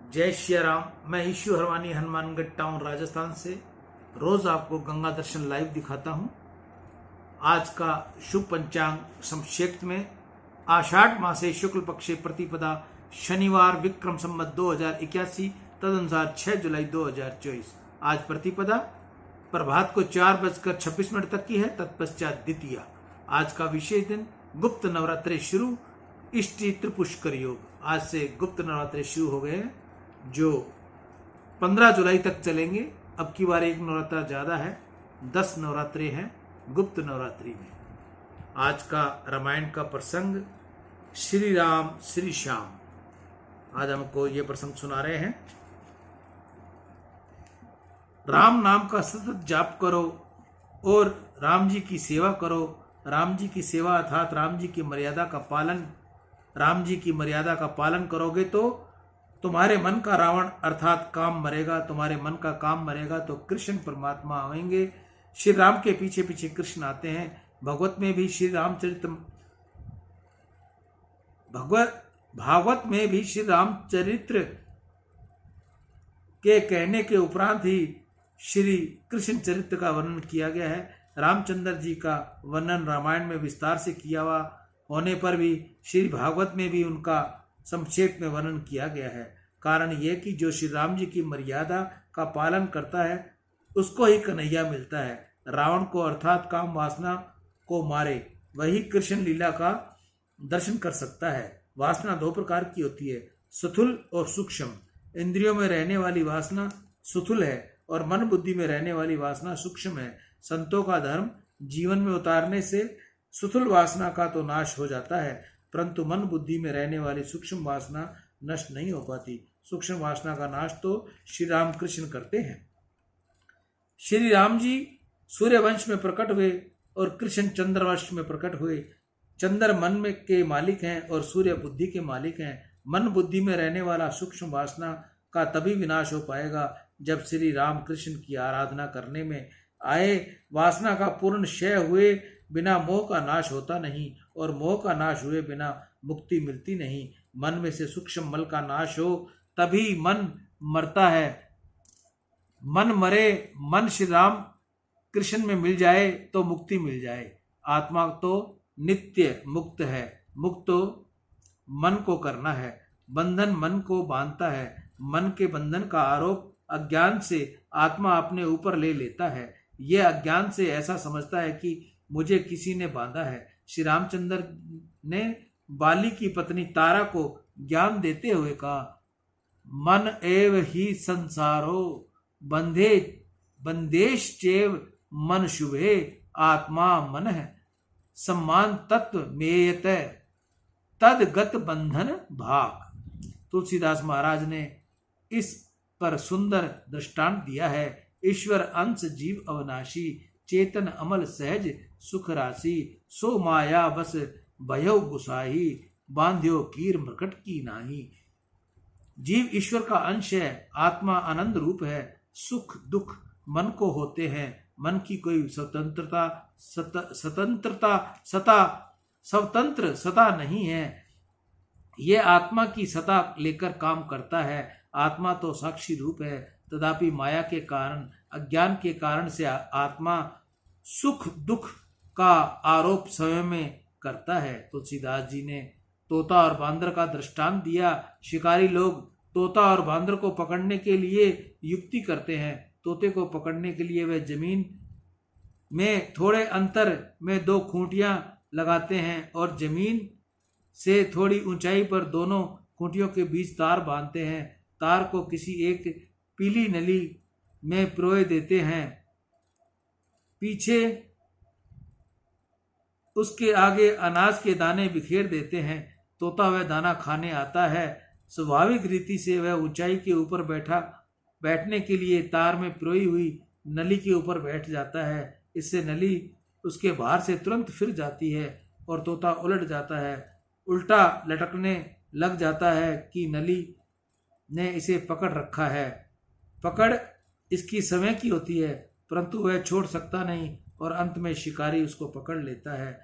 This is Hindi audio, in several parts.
जय श्री राम। मैं ईशु हरवानी, हनुमानगढ़ टाउन, राजस्थान से रोज आपको गंगा दर्शन लाइव दिखाता हूं। आज का शुभ पंचांग संक्षिप्त में आषाढ़ मासे शुक्ल पक्षे प्रतिपदा शनिवार विक्रम संवत 2081 तदनुसार 6 जुलाई 2024। आज प्रतिपदा प्रभात को 4:26 तक की है, तत्पश्चात द्वितीया। आज का विशेष दिन गुप्त नवरात्रे शुरू, इष्टि त्रिपुष्कर योग। आज से गुप्त नवरात्रे शुरू हो गए हैं जो 15 जुलाई तक चलेंगे। अब की बार एक नवरात्रा ज्यादा है, 10 नवरात्रे हैं गुप्त नवरात्रि में। आज का रामायण का प्रसंग श्री राम श्री श्याम। आज हमको ये प्रसंग सुना रहे हैं। राम नाम का सतत जाप करो और राम जी की सेवा करो। राम जी की सेवा अर्थात राम जी की मर्यादा का पालन करोगे तो तुम्हारे मन का रावण अर्थात काम मरेगा। तुम्हारे मन का काम मरेगा तो कृष्ण परमात्मा आएंगे। श्री राम के पीछे पीछे कृष्ण आते हैं। भागवत में भी श्री रामचरित्र के कहने के उपरांत ही श्री कृष्ण चरित्र का वर्णन किया गया है। रामचंद्र जी का वर्णन रामायण में विस्तार से किया हुआ होने पर भी श्री भागवत में भी उनका संक्षेप में वर्णन किया गया है। कारण यह कि जो श्री राम जी की मर्यादा का पालन करता है उसको ही कन्हैया मिलता है। रावण को अर्थात काम वासना को मारे वही कृष्ण लीला का दर्शन कर सकता है। वासना दो प्रकार की होती है, स्थूल और सूक्ष्म। इंद्रियों में रहने वाली वासना स्थूल है और मन बुद्धि में रहने वाली वासना सूक्ष्म है। संतों का धर्म जीवन में उतारने से स्थूल वासना का तो नाश हो जाता है, परंतु मन बुद्धि में रहने वाली सूक्ष्म वासना नष्ट नहीं हो पाती। सूक्ष्म वासना का नाश तो श्री राम कृष्ण करते हैं। श्री राम जी सूर्य वंश में प्रकट हुए और कृष्ण चंद्र वंश में प्रकट हुए। चंद्र मन में के मालिक हैं और सूर्य बुद्धि के मालिक हैं। मन बुद्धि में रहने वाला सूक्ष्म वासना का तभी विनाश हो पाएगा जब श्री राम कृष्ण की आराधना करने में आए। वासना का पूर्ण क्षय हुए बिना मोह का नाश होता नहीं और मोह का नाश हुए बिना मुक्ति मिलती नहीं। मन में से सूक्ष्म मल का नाश हो तभी मन मरता है। मन मरे, मन श्री राम कृष्ण में मिल जाए तो मुक्ति मिल जाए। आत्मा तो नित्य मुक्त है। मुक्त तो मन को करना है। बंधन मन को बांधता है। मन के बंधन का आरोप अज्ञान से आत्मा अपने ऊपर ले लेता है। यह अज्ञान से ऐसा समझता है कि मुझे किसी ने बांधा है। श्री रामचंद्र ने बाली की पत्नी तारा को ज्ञान देते हुए कहा, मन एव ही संसारो बंदेश चेव मन शुभे आत्मा मन है सम्मान तत्व मेयत तदगत बंधन भाग। तुलसीदास महाराज ने इस पर सुंदर दृष्टांत दिया है। ईश्वर अंश जीव अविनाशी चेतन अमल सहज सुख राशि सो माया बस भयो गुसाही बांध्यो कीर मृकट की नाही। जीव ईश्वर का अंश है। आत्मा आनंद रूप है। सुख दुख मन को होते हैं। मन की कोई स्वतंत्र सत्ता नहीं है। ये आत्मा की सत्ता लेकर काम करता है। आत्मा तो साक्षी रूप है। तथापि माया के कारण अज्ञान के कारण से आत्मा सुख दुख का आरोप स्वयं में करता है। तुलसीदास जी ने तोता और बांदर का दृष्टांत दिया। शिकारी लोग तोता और बांदर को पकड़ने के लिए युक्ति करते हैं। तोते को पकड़ने के लिए वे जमीन में थोड़े अंतर में 2 खूंटियां लगाते हैं और जमीन से थोड़ी ऊंचाई पर दोनों खूंटियों के बीच तार बांधते हैं। तार को किसी एक पीली नली में पिरोए देते हैं। पीछे उसके आगे अनाज के दाने बिखेर देते हैं। तोता वह दाना खाने आता है। स्वाभाविक रीति से वह ऊंचाई के ऊपर बैठने के लिए तार में पिरोई हुई नली के ऊपर बैठ जाता है। इससे नली उसके बाहर से तुरंत फिर जाती है और तोता उलट जाता है। उल्टा लटकने लग जाता है कि नली ने इसे पकड़ रखा है। पकड़ इसकी समय की होती है, परंतु वह छोड़ सकता नहीं और अंत में शिकारी उसको पकड़ लेता है।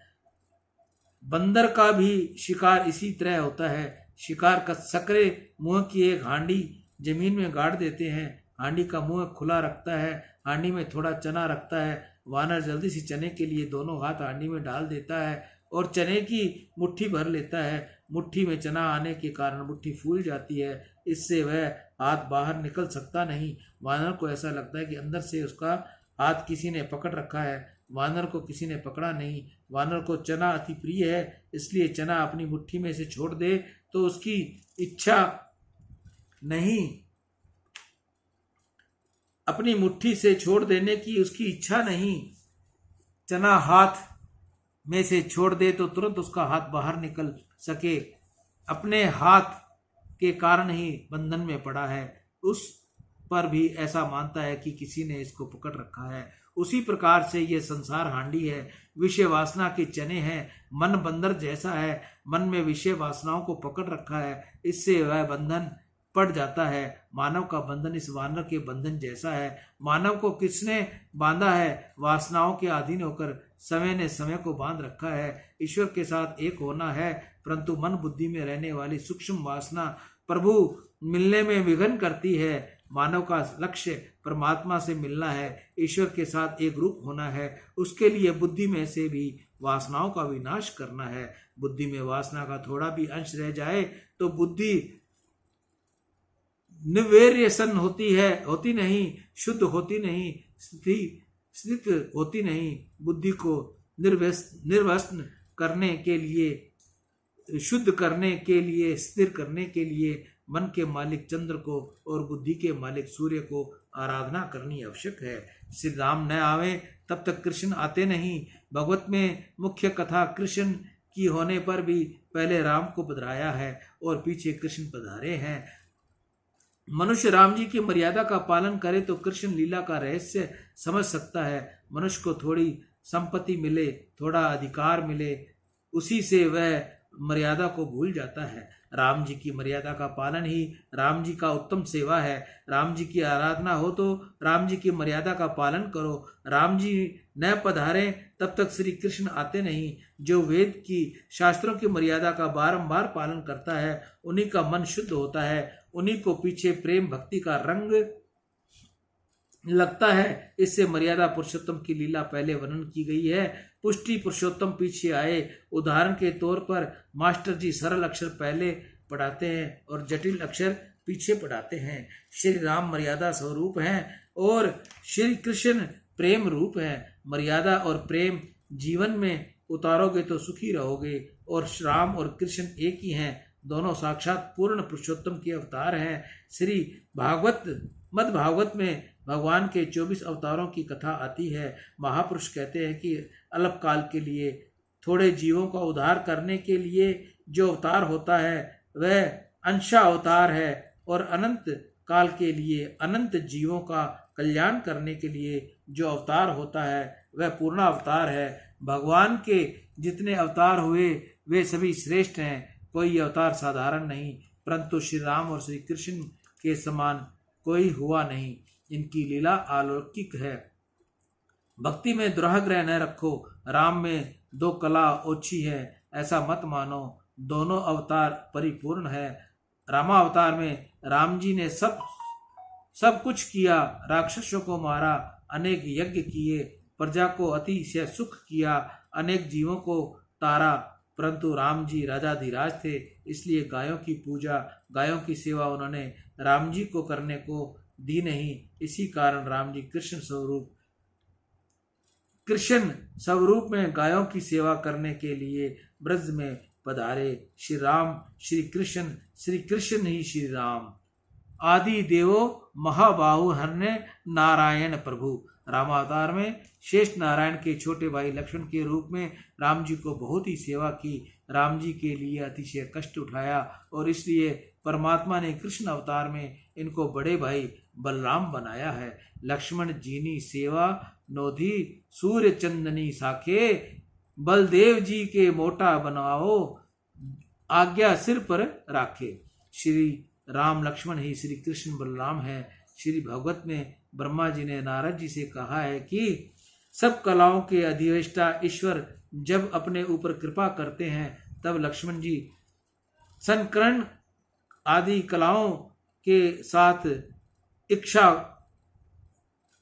बंदर का भी शिकार इसी तरह होता है। शिकार का सकरे मुंह की एक हांडी जमीन में गाड़ देते हैं। हांडी का मुंह खुला रखता है, हांडी में थोड़ा चना रखता है। वानर जल्दी से चने के लिए दोनों हाथ हांडी में डाल देता है और चने की मुट्ठी भर लेता है। मुट्ठी में चना आने के कारण मुट्ठी फूल जाती है, इससे वह हाथ बाहर निकल सकता नहीं। वानर को ऐसा लगता है कि अंदर से उसका हाथ किसी ने पकड़ रखा है। वानर को किसी ने पकड़ा नहीं। वानर को चना अति प्रिय है, इसलिए चना अपनी मुट्ठी में से छोड़ दे तो उसकी इच्छा नहीं, अपनी मुट्ठी से छोड़ देने की उसकी इच्छा नहीं। चना हाथ में से छोड़ दे तो तुरंत उसका हाथ बाहर निकल सके। अपने हाथ के कारण ही बंधन में पड़ा है, उस पर भी ऐसा मानता है कि किसी ने इसको पकड़ रखा है। उसी प्रकार से ये संसार हांडी है, विषय वासना के चने हैं। मन बंदर जैसा है, मन में विषय वासनाओं को पकड़ रखा है, इससे वह बंधन पड़ जाता है। मानव का बंधन इस वानर के बंधन जैसा है। मानव को किसने बांधा है? वासनाओं के अधीन होकर समय ने समय को बांध रखा है। ईश्वर के साथ एक होना है, परंतु मन बुद्धि में रहने वाली सूक्ष्म वासना प्रभु मिलने में विघ्न करती है। मानव का लक्ष्य परमात्मा से मिलना है, ईश्वर के साथ एक रूप होना है। उसके लिए बुद्धि में से भी वासनाओं का विनाश करना है। बुद्धि में वासना का थोड़ा भी अंश रह जाए तो बुद्धि निर्वैर्यसन होती नहीं, शुद्ध होती नहीं, स्थित होती नहीं। बुद्धि को निर्वसन करने के लिए, शुद्ध करने के लिए, स्थिर करने के लिए मन के मालिक चंद्र को और बुद्धि के मालिक सूर्य को आराधना करनी आवश्यक है। श्री राम न आवे तब तक कृष्ण आते नहीं। भगवत में मुख्य कथा कृष्ण की होने पर भी पहले राम को पधराया है और पीछे कृष्ण पधारे हैं। मनुष्य राम जी की मर्यादा का पालन करे तो कृष्ण लीला का रहस्य समझ सकता है। मनुष्य को थोड़ी संपत्ति मिले, थोड़ा अधिकार मिले, उसी से वह मर्यादा को भूल जाता है। राम जी की मर्यादा का पालन ही राम जी का उत्तम सेवा है। राम जी की आराधना हो तो राम जी की मर्यादा का पालन करो। राम जी न पधारे तब तक श्री कृष्ण आते नहीं। जो वेद की शास्त्रों की मर्यादा का बारंबार पालन करता है, उन्हीं का मन शुद्ध होता है, उन्हीं को पीछे प्रेम भक्ति का रंग लगता है। इससे मर्यादा पुरुषोत्तम की लीला पहले वर्णन की गई है, पुष्टि पुरुषोत्तम पीछे आए। उदाहरण के तौर पर मास्टर जी सरल अक्षर पहले पढ़ाते हैं और जटिल अक्षर पीछे पढ़ाते हैं। श्री राम मर्यादा स्वरूप हैं और श्री कृष्ण प्रेम रूप है। मर्यादा और प्रेम जीवन में उतारोगे तो सुखी रहोगे। और राम और कृष्ण एक ही हैं, दोनों साक्षात पूर्ण पुरुषोत्तम के अवतार हैं। श्री मद भागवत में भगवान के 24 अवतारों की कथा आती है। महापुरुष कहते हैं कि अल्पकाल के लिए, थोड़े जीवों का उद्धार करने के लिए जो अवतार होता है वह अंशा अवतार है, और अनंत काल के लिए, अनंत जीवों का कल्याण करने के लिए जो अवतार होता है वह पूर्णा अवतार है। भगवान के जितने अवतार हुए वे सभी श्रेष्ठ हैं, कोई अवतार साधारण नहीं, परंतु श्री राम और श्री कृष्ण के समान कोई हुआ नहीं। इनकी लीला अलौकिक है। भक्ति में दुराग्रह न रखो। राम में 2 कला ओछी है ऐसा मत मानो, दोनों अवतार परिपूर्ण है। रामावतार में राम जी ने सब कुछ किया, राक्षसों को मारा, अनेक यज्ञ किए, प्रजा को अतिशय सुख किया, अनेक जीवों को तारा, परंतु राम जी राजाधिराज थे, इसलिए गायों की पूजा, गायों की सेवा उन्होंने राम जी को करने को दी नहीं। इसी कारण राम जी कृष्ण स्वरूप में गायों की सेवा करने के लिए ब्रज में पधारे। श्री राम श्री कृष्ण ही श्री राम। आदि देवो महाबाहु हरने नारायण प्रभु। रामावतार में शेष नारायण के छोटे भाई लक्ष्मण के रूप में राम जी को बहुत ही सेवा की। राम जी के लिए अतिशय कष्ट उठाया और इसलिए परमात्मा ने कृष्ण अवतार में इनको बड़े भाई बलराम बनाया है। लक्ष्मण जीनी सेवा नोधी सूर्य चंदनी साखे, बलदेव जी के मोटा बनाओ आज्ञा सिर पर राखे। श्री राम लक्ष्मण ही श्री कृष्ण बलराम है। श्री भगवत में ब्रह्मा जी ने नारद जी से कहा है कि सब कलाओं के अधिष्ठा ईश्वर जब अपने ऊपर कृपा करते हैं तब लक्ष्मण जी संकरण आदि कलाओं के साथ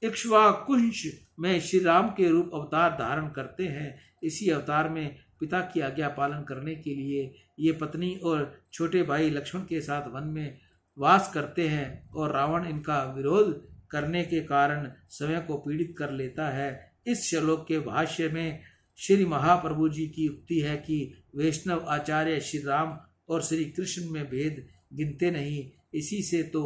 इक्ष्वाकुंश में श्री राम के रूप अवतार धारण करते हैं। इसी अवतार में पिता की आज्ञा पालन करने के लिए ये पत्नी और छोटे भाई लक्ष्मण के साथ वन में वास करते हैं और रावण इनका विरोध करने के कारण स्वयं को पीड़ित कर लेता है। इस श्लोक के भाष्य में श्री महाप्रभु जी की उक्ति है कि वैष्णव आचार्य श्री राम और श्री कृष्ण में भेद गिनते नहीं। इसी से तो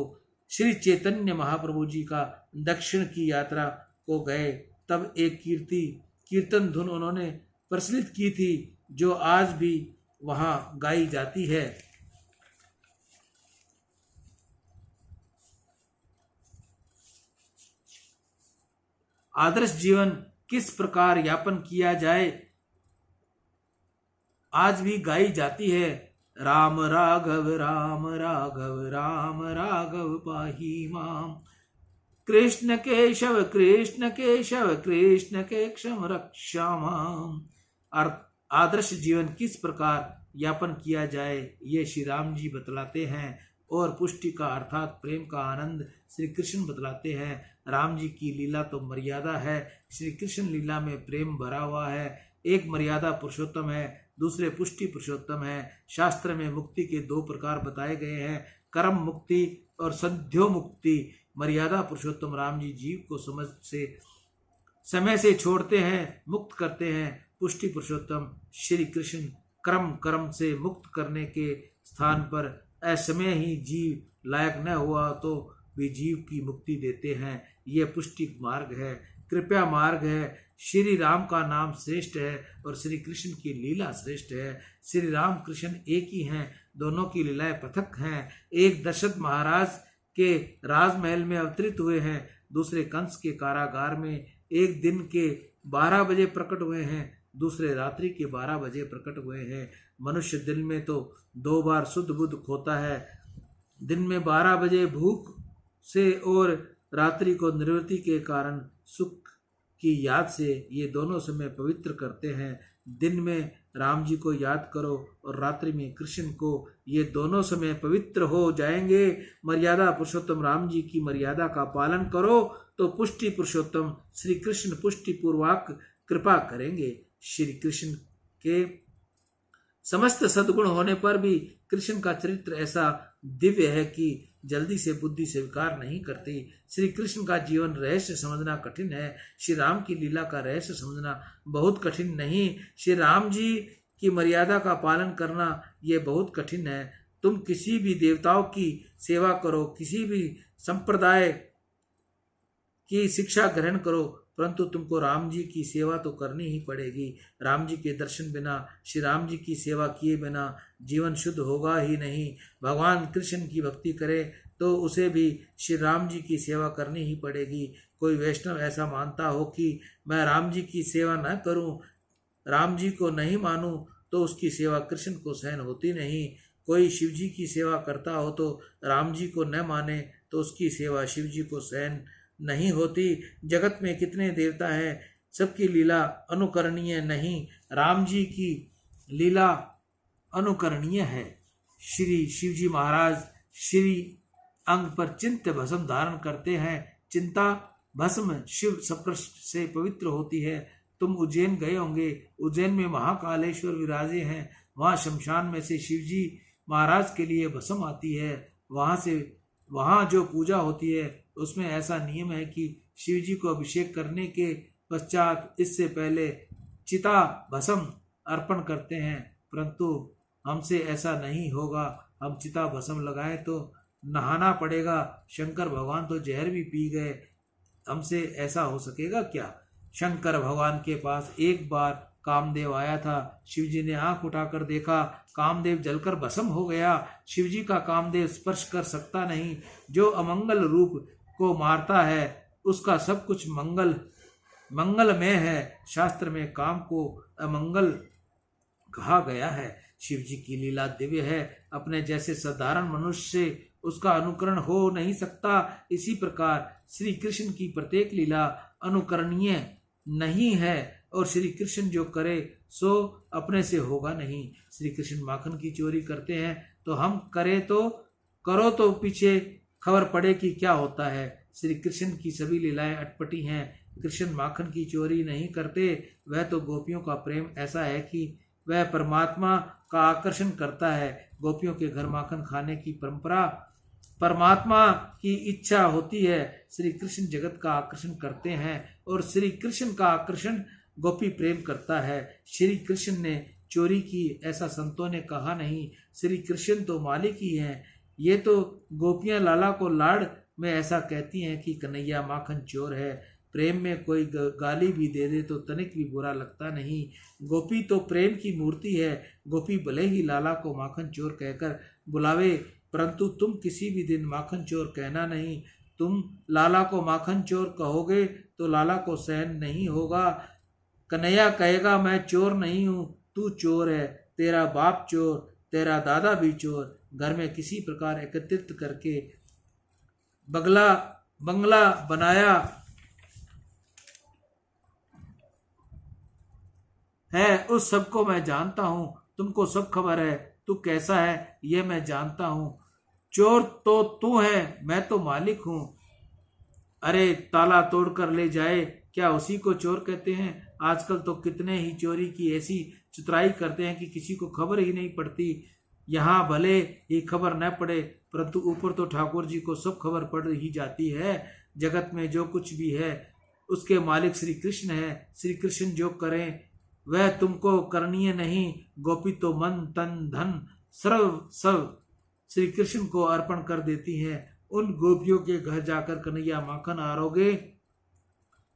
श्री चैतन्य महाप्रभु जी का दक्षिण की यात्रा को गए तब एक कीर्तन धुन उन्होंने प्रचलित की थी जो आज भी वहां गाई जाती है। आदर्श जीवन किस प्रकार यापन किया जाए आज भी गाई जाती है। राम राघव राम राघव राम राघव पाहि माम, कृष्ण केशव कृष्ण केशव कृष्ण केशव रक्षा माम। आदर्श जीवन किस प्रकार यापन किया जाए ये श्री राम जी बतलाते हैं और पुष्टि का अर्थात प्रेम का आनंद श्री कृष्ण बतलाते हैं। राम जी की लीला तो मर्यादा है, श्री कृष्ण लीला में प्रेम भरा हुआ है। एक मर्यादा पुरुषोत्तम है, दूसरे पुष्टि पुरुषोत्तम है। शास्त्र में मुक्ति के दो प्रकार बताए गए हैं, कर्म मुक्ति और संध्यो मुक्ति। मर्यादा पुरुषोत्तम राम जी जीव को समय से छोड़ते हैं, मुक्त करते हैं। पुष्टि पुरुषोत्तम श्री कृष्ण कर्म से मुक्त करने के स्थान पर असमय ही जीव लायक न हुआ तो भी जीव की मुक्ति देते हैं। यह पुष्टि मार्ग है, कृपया मार्ग है। श्री राम का नाम श्रेष्ठ है और श्री कृष्ण की लीला श्रेष्ठ है। श्री राम कृष्ण एक ही हैं, दोनों की लीलाएं पृथक हैं। एक दशरथ महाराज के राजमहल में अवतरित हुए हैं, दूसरे कंस के कारागार में एक दिन के 12 बजे प्रकट हुए हैं, दूसरे रात्रि के 12 बजे प्रकट हुए हैं। मनुष्य दिन में तो 2 बार शुद्ध बुद्ध खोता है, दिन में 12 बजे भूख से और रात्रि को निवृत्ति के कारण सुख की याद से ये दोनों समय पवित्र करते हैं। दिन में राम जी को याद करो और रात्रि में कृष्ण को, ये दोनों समय पवित्र हो जाएंगे। मर्यादा पुरुषोत्तम राम जी की मर्यादा का पालन करो तो पुष्टि पुरुषोत्तम श्री कृष्ण पुष्टि पूर्वक कृपा करेंगे। श्री कृष्ण के समस्त सद्गुण होने पर भी कृष्ण का चरित्र ऐसा दिव्य है कि जल्दी से बुद्धि स्वीकार नहीं करती। श्री कृष्ण का जीवन रहस्य समझना कठिन है, श्री राम की लीला का रहस्य समझना बहुत कठिन नहीं। श्री राम जी की मर्यादा का पालन करना ये बहुत कठिन है। तुम किसी भी देवताओं की सेवा करो, किसी भी संप्रदाय की शिक्षा ग्रहण करो, परंतु तुमको राम जी की सेवा तो करनी ही पड़ेगी। राम जी के दर्शन बिना, श्री राम जी की सेवा किए बिना जीवन शुद्ध होगा ही नहीं। भगवान कृष्ण की भक्ति करे तो उसे भी श्री राम जी की सेवा करनी ही पड़ेगी। कोई वैष्णव ऐसा मानता हो कि मैं राम जी की सेवा न करूं, राम जी को नहीं मानूं, तो उसकी सेवा कृष्ण को सहन होती नहीं। कोई शिव जी की सेवा करता हो तो राम जी को न माने तो उसकी सेवा शिव जी को सहन नहीं होती। जगत में कितने देवता हैं, सबकी लीला अनुकरणीय नहीं, राम जी की लीला अनुकरणीय है। श्री शिवजी महाराज श्री अंग पर चिंत भस्म धारण करते हैं। चिंता भस्म शिव सप्रष्ट से पवित्र होती है। तुम उज्जैन गए होंगे, उज्जैन में महाकालेश्वर विराजे हैं, वहाँ शमशान में से शिवजी महाराज के लिए भस्म आती है। वहाँ जो पूजा होती है उसमें ऐसा नियम है कि शिव जी को अभिषेक करने के पश्चात इससे पहले चिता भस्म अर्पण करते हैं, परंतु हमसे ऐसा नहीं होगा। हम चिता भस्म लगाएं तो नहाना पड़ेगा। शंकर भगवान तो जहर भी पी गए, हमसे ऐसा हो सकेगा क्या? शंकर भगवान के पास एक बार कामदेव आया था, शिवजी ने आंख उठाकर देखा, कामदेव जलकर भस्म हो गया। शिवजी का कामदेव स्पर्श कर सकता नहीं। जो अमंगल रूप को मारता है उसका सब कुछ मंगलमय है। शास्त्र में काम को अमंगल कहा गया है। शिव जी की लीला दिव्य है, अपने जैसे साधारण मनुष्य से उसका अनुकरण हो नहीं सकता। इसी प्रकार श्री कृष्ण की प्रत्येक लीला अनुकरणीय नहीं है और श्री कृष्ण जो करे सो अपने से होगा नहीं। श्री कृष्ण माखन की चोरी करते हैं तो हम करें तो करो तो पीछे खबर पड़े कि क्या होता है। श्री कृष्ण की सभी लीलाएं अटपटी हैं। कृष्ण माखन की चोरी नहीं करते। वह तो गोपियों का प्रेम ऐसा है कि वह परमात्मा का आकर्षण करता है। गोपियों के घर माखन खाने की परंपरा परमात्मा की इच्छा होती है। श्री कृष्ण जगत का आकर्षण करते हैं और श्री कृष्ण का आकर्षण गोपी प्रेम करता है। श्री कृष्ण ने चोरी की ऐसा संतों ने कहा नहीं। श्री कृष्ण तो मालिक ही हैं। ये तो गोपियां लाला को लाड़ में ऐसा कहती हैं कि कन्हैया माखन चोर है। प्रेम में कोई गाली भी दे दे तो तनिक भी बुरा लगता नहीं। गोपी तो प्रेम की मूर्ति है। गोपी भले ही लाला को माखन चोर कहकर बुलावे, परंतु तुम किसी भी दिन माखन चोर कहना नहीं। तुम लाला को माखन चोर कहोगे तो लाला को सहन नहीं होगा। कन्हैया कहेगा मैं चोर नहीं हूँ, तू चोर है, तेरा बाप चोर, तेरा दादा भी चोर। घर में किसी प्रकार एकत्रित करके बंगला बनाया है, उस सबको मैं जानता हूँ। तुमको सब खबर है। तू कैसा है ये मैं जानता हूँ। चोर तो तू है, मैं तो मालिक हूँ। अरे ताला तोड़कर ले जाए, क्या उसी को चोर कहते हैं? आजकल तो कितने ही चोरी की ऐसी चतुराई करते हैं कि किसी को खबर ही नहीं पड़ती। यहाँ भले ही खबर न पड़े, परंतु ऊपर तो ठाकुर जी को सब खबर पड़ ही जाती है। जगत में जो कुछ भी है उसके मालिक श्री कृष्ण है। श्री कृष्ण जो करें वह तुमको करनीय नहीं। गोपी तो मन तन धन सर्व सब श्री कृष्ण को अर्पण कर देती हैं। उन गोपियों के घर जाकर कन्हैया माखन आरोगे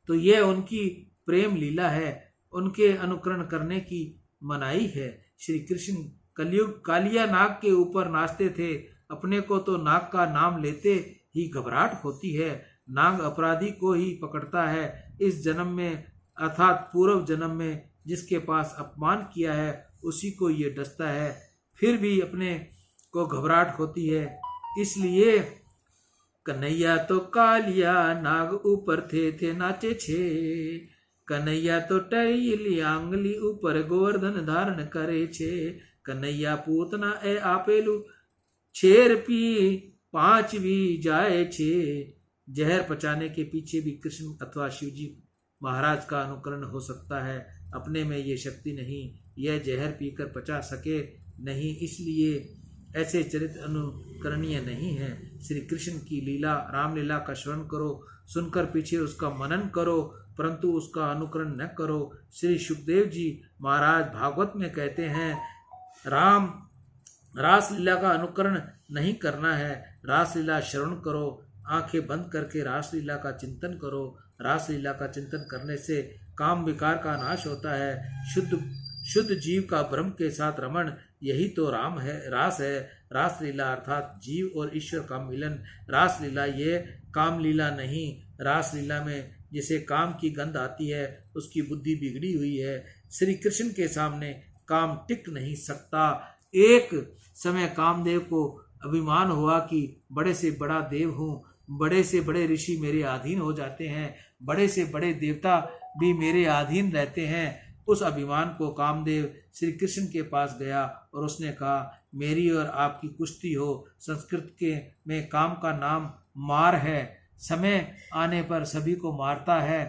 तो यह उनकी प्रेम लीला है, उनके अनुकरण करने की मनाही है। श्री कृष्ण कलयुग कालिया नाग के ऊपर नाचते थे। अपने को तो नाग का नाम लेते ही घबराहट होती है। नाग अपराधी को ही पकड़ता है। इस जन्म में अर्थात पूर्व जन्म में जिसके पास अपमान किया है उसी को ये डसता है। फिर भी अपने को घबराहट होती है। इसलिए कन्हैया तो कालिया नाग ऊपर थे नाचे छे। कन्हैया तो टैली आंगली ऊपर गोवर्धन धारण करे छे। कन्हैया पूतना ए आपेलू छेर पी पांचवी जाए छे। जहर पचाने के पीछे भी कृष्ण अथवा शिवजी महाराज का अनुकरण हो सकता है। अपने में ये शक्ति नहीं, यह जहर पीकर पचा सके नहीं, इसलिए ऐसे चरित्र अनुकरणीय नहीं है। श्री कृष्ण की लीला रामलीला का श्रवण करो, सुनकर पीछे उसका मनन करो, परंतु उसका अनुकरण न करो। श्री सुखदेव जी महाराज भागवत में कहते हैं राम रासलीला का अनुकरण नहीं करना है, रासलीला श्रवण करो। आंखें बंद करके रासलीला का चिंतन करो। रासलीला का चिंतन करने से काम विकार का नाश होता है। शुद्ध जीव का ब्रह्म के साथ रमण, यही तो राम है, रास है। रासलीला अर्थात जीव और ईश्वर का मिलन। रासलीला ये काम लीला नहीं। रासलीला में जिसे काम की गंध आती है उसकी बुद्धि बिगड़ी हुई है। श्री कृष्ण के सामने काम टिक नहीं सकता। एक समय कामदेव को अभिमान हुआ कि बड़े से बड़ा देव हूँ, बड़े से बड़े ऋषि मेरे अधीन हो जाते हैं, बड़े से बड़े देवता भी मेरे अधीन रहते हैं। उस अभिमान को कामदेव श्री कृष्ण के पास गया और उसने कहा मेरी और आपकी कुश्ती हो। संस्कृत के में काम का नाम मार है, समय आने पर सभी को मारता है।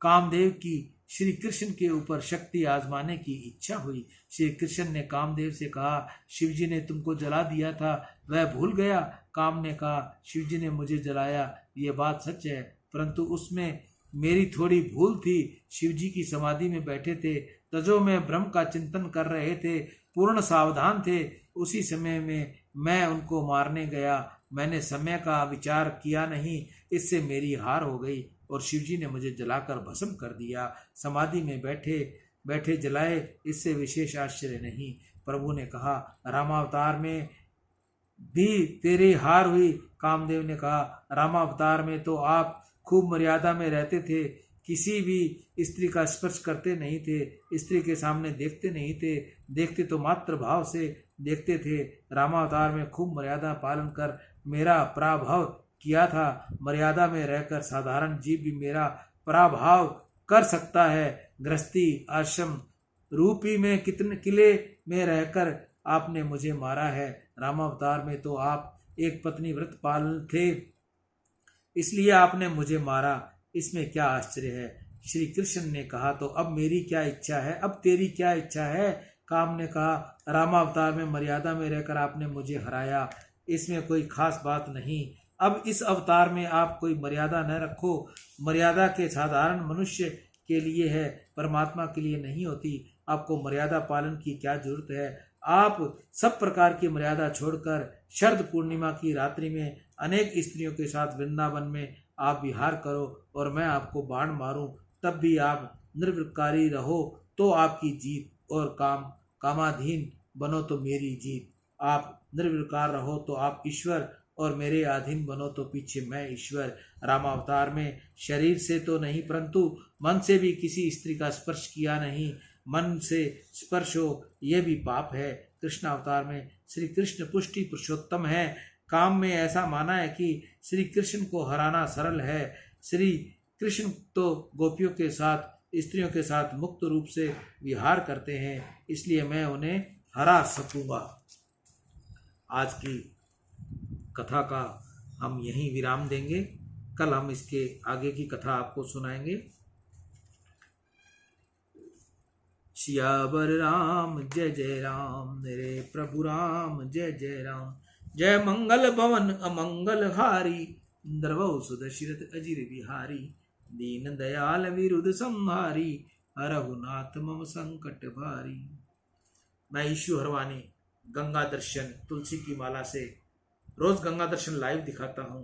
कामदेव की श्री कृष्ण के ऊपर शक्ति आजमाने की इच्छा हुई। श्री कृष्ण ने कामदेव से कहा शिवजी ने तुमको जला दिया था, वह भूल गया? काम ने कहा शिवजी ने मुझे जलाया, ये बात सच है, परंतु उसमें मेरी थोड़ी भूल थी। शिवजी की समाधि में बैठे थे, तजो में ब्रह्म का चिंतन कर रहे थे, पूर्ण सावधान थे। उसी समय में मैं उनको मारने गया। मैंने समय का विचार किया नहीं, इससे मेरी हार हो गई और शिवजी ने मुझे जलाकर भस्म कर दिया। समाधि में बैठे बैठे जलाए, इससे विशेष आश्चर्य नहीं। प्रभु ने कहा रामावतार में भी तेरी हार हुई। कामदेव ने कहा रामावतार में तो आप खूब मर्यादा में रहते थे, किसी भी स्त्री का स्पर्श करते नहीं थे, स्त्री के सामने देखते नहीं थे, देखते तो मात्र भाव से देखते थे। रामावतार में खूब मर्यादा पालन कर मेरा पराभव किया था। मर्यादा में रहकर साधारण जीव भी मेरा पराभव कर सकता है। गृहस्थी आश्रम रूपी में कितने किले में रहकर आपने मुझे मारा है। रामावतार में तो आप एक पत्नी व्रत पालन थे, इसलिए आपने मुझे मारा, इसमें क्या आश्चर्य है। श्री कृष्ण ने कहा, तो अब मेरी क्या इच्छा है, अब तेरी क्या इच्छा है। काम ने कहा, रामावतार में मर्यादा में रहकर आपने मुझे हराया, इसमें कोई खास बात नहीं। अब इस अवतार में आप कोई मर्यादा न रखो। मर्यादा के साधारण मनुष्य के लिए है, परमात्मा के लिए नहीं होती। आपको मर्यादा पालन की क्या जरूरत है। आप सब प्रकार की मर्यादा छोड़कर शरद पूर्णिमा की रात्रि में अनेक स्त्रियों के साथ वृंदावन में आप विहार करो और मैं आपको बाण मारूं, तब भी आप निर्विकारी रहो तो आपकी जीत, और कामाधीन बनो तो मेरी जीत। आप निर्विकार रहो तो आप ईश्वर, और मेरे अधीन बनो तो पीछे मैं ईश्वर। रामावतार में शरीर से तो नहीं परंतु मन से भी किसी स्त्री का स्पर्श किया नहीं। मन से स्पर्श हो यह भी पाप है। कृष्ण अवतार में श्री कृष्ण पुष्टि पुरुषोत्तम है। काम में ऐसा माना है कि श्री कृष्ण को हराना सरल है। श्री कृष्ण तो गोपियों के साथ, स्त्रियों के साथ मुक्त रूप से विहार करते हैं, इसलिए मैं उन्हें हरा सकूंगा। आज की कथा का हम यहीं विराम देंगे। कल हम इसके आगे की कथा आपको सुनाएंगे। सियावर राम जय जय राम, मेरे प्रभु राम जय जय राम। जय मंगल भवन अमंगल हारी, द्रवौ सुदशरथ अजिर बिहारी। दीन दयाल विरुद्ध संहारी, हरहु नाथ मम संकट भारी। मैं ईशु हरवानी गंगा दर्शन तुलसी की माला से रोज गंगा दर्शन लाइव दिखाता हूं।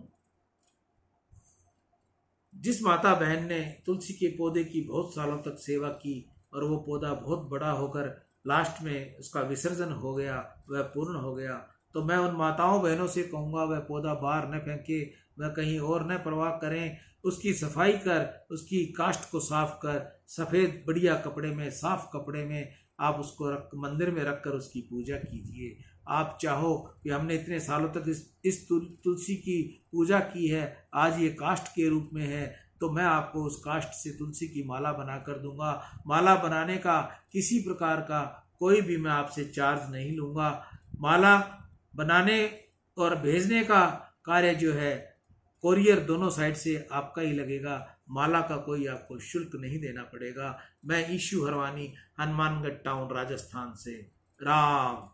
जिस माता बहन ने तुलसी के पौधे की बहुत सालों तक सेवा की और वो पौधा बहुत बड़ा होकर लास्ट में उसका विसर्जन हो गया, वह पूर्ण हो गया, तो मैं उन माताओं बहनों से कहूँगा वह पौधा बाहर न फेंके, वह कहीं और न प्रवाह करें। उसकी सफाई कर, उसकी काष्ठ को साफ कर, सफ़ेद बढ़िया कपड़े में, साफ कपड़े में आप उसको मंदिर में रखकर उसकी पूजा कीजिए। आप चाहो कि हमने इतने सालों तक इस तुलसी की पूजा की है, आज ये काष्ठ के रूप में है, तो मैं आपको उस काष्ठ से तुलसी की माला बना कर दूंगा। माला बनाने का किसी प्रकार का कोई भी मैं आपसे चार्ज नहीं लूँगा। माला बनाने और भेजने का कार्य जो है कोरियर दोनों साइड से आपका ही लगेगा। माला का कोई आपको शुल्क नहीं देना पड़ेगा। मैं ईशु हरवानी, हनुमानगढ़ टाउन, राजस्थान से। राम।